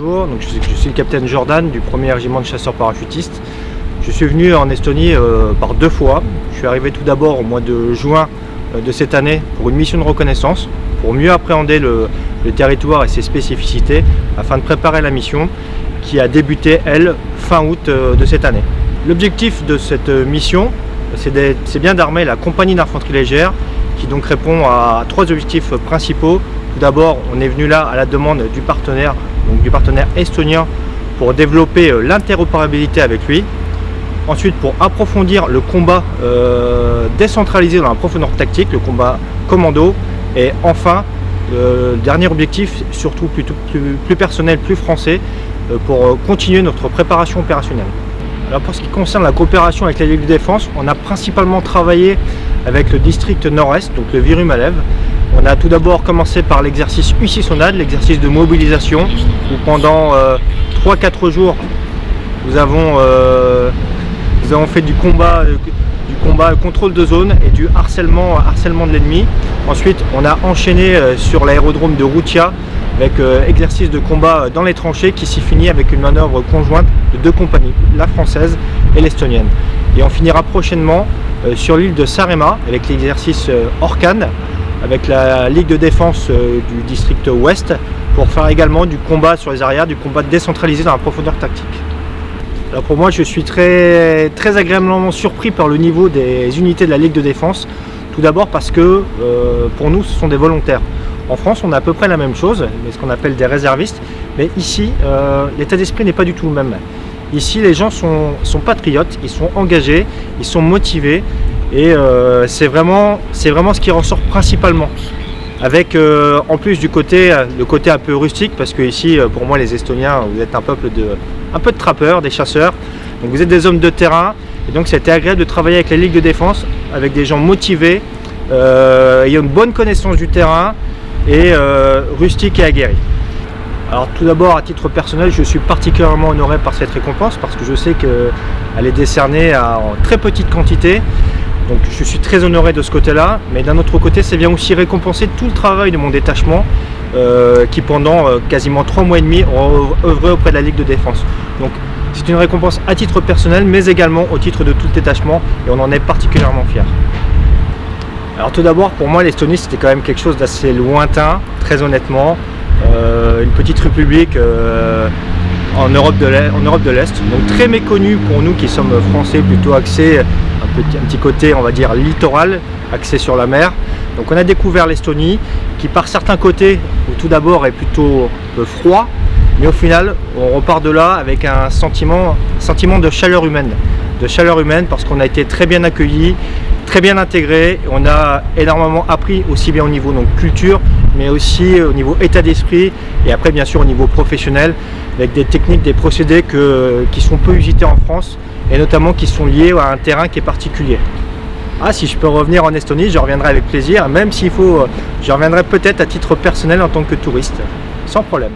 Bonjour, donc je suis le capitaine Jordan du 1er régiment de chasseurs parachutistes. Je suis venu en Estonie par 2 fois. Je suis arrivé tout d'abord au mois de juin de cette année pour une mission de reconnaissance, pour mieux appréhender le territoire et ses spécificités, afin de préparer la mission qui a débuté, elle, fin août de cette année. L'objectif de cette mission, c'est bien d'armer la compagnie d'infanterie légère, qui donc répond à 3 objectifs principaux. Tout d'abord, on est venu là à la demande du partenaire estonien, pour développer l'interopérabilité avec lui. Ensuite, pour approfondir le combat décentralisé dans la profondeur tactique, le combat commando. Et enfin, le dernier objectif, surtout plus personnel, plus français, pour continuer notre préparation opérationnelle. Alors pour ce qui concerne la coopération avec la Ligue de défense, on a principalement travaillé avec le district nord-est, donc le Virumaalev. On a tout d'abord commencé par l'exercice UCISONAD, l'exercice de mobilisation, où pendant 3-4 jours, nous avons fait du combat contrôle de zone et du harcèlement de l'ennemi. Ensuite, on a enchaîné sur l'aérodrome de Routia avec exercice de combat dans les tranchées qui s'y finit avec une manœuvre conjointe de 2 compagnies, la française et l'estonienne. Et on finira prochainement sur l'île de Saaremaa avec l'exercice Orkan avec la Ligue de défense du district ouest, pour faire également du combat sur les arrières, du combat décentralisé dans la profondeur tactique. Alors pour moi, je suis très agréablement surpris par le niveau des unités de la Ligue de défense. Tout d'abord parce que pour nous, ce sont des volontaires. En France, on a à peu près la même chose, ce qu'on appelle des réservistes. Mais ici, l'état d'esprit n'est pas du tout le même. Ici, les gens sont patriotes, ils sont engagés, ils sont motivés. Et c'est vraiment ce qui ressort principalement. Avec en plus le côté un peu rustique, parce que ici, pour moi, les Estoniens, vous êtes un peu de trappeurs, des chasseurs. Donc vous êtes des hommes de terrain. Et donc c'était agréable de travailler avec la Ligue de défense, avec des gens motivés, ayant une bonne connaissance du terrain et rustiques et aguerris. Alors tout d'abord, à titre personnel, je suis particulièrement honoré par cette récompense, parce que je sais qu'elle est décernée en très petite quantité. Donc je suis très honoré de ce côté-là, mais d'un autre côté, c'est bien aussi récompenser tout le travail de mon détachement qui pendant quasiment 3 mois et demi ont œuvré auprès de la Ligue de défense. Donc c'est une récompense à titre personnel, mais également au titre de tout le détachement, et on en est particulièrement fiers. Alors tout d'abord, pour moi, l'Estonie, c'était quand même quelque chose d'assez lointain, très honnêtement. Une petite république en Europe de l'Est, donc très méconnue pour nous qui sommes français, plutôt axés un petit côté, on va dire, littoral, axé sur la mer. Donc on a découvert l'Estonie, qui par certains côtés, tout d'abord est plutôt un peu froid, mais au final on repart de là avec un sentiment de chaleur humaine. Parce qu'on a été très bien accueillis, très bien intégrés. On a énormément appris, aussi bien au niveau culture, mais aussi au niveau état d'esprit, et après bien sûr au niveau professionnel, avec des techniques, des procédés qui sont peu usités en France, et notamment qui sont liés à un terrain qui est particulier. Si je peux revenir en Estonie, je reviendrai avec plaisir, même s'il faut, je reviendrai peut-être à titre personnel en tant que touriste, sans problème.